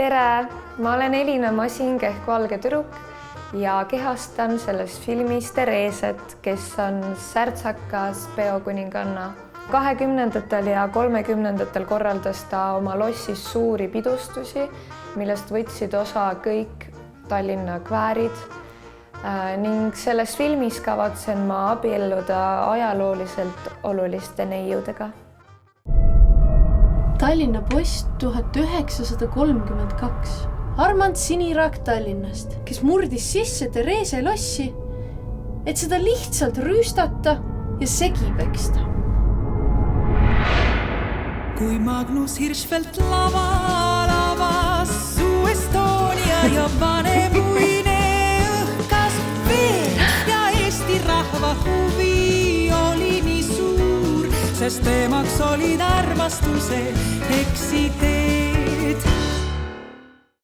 Tere! Ma olen Elina Masing ehk Valge tüdruk ja kehastan selles filmis Thereset, kes on särtsakas peokuninganna. 20. ja 30. korraldas ta oma lossis suuri pidustusi, millest võtsid osa kõik Tallinna kväärid. Ning selles filmis kavatsen ma abielluda ajalooliselt oluliste neiudega. Tallinna post 1932. Armand Sinirak Tallinnast, kes murdis sisse Therese lossi, et seda lihtsalt rüüstata ja segi peksta. Kui Magnus Hirschfeld lavas Su Estonia ja vanemuine õhkas veel ja Eesti rahva huvi oli nii suur, sest teemaks olid armastuse eksitee.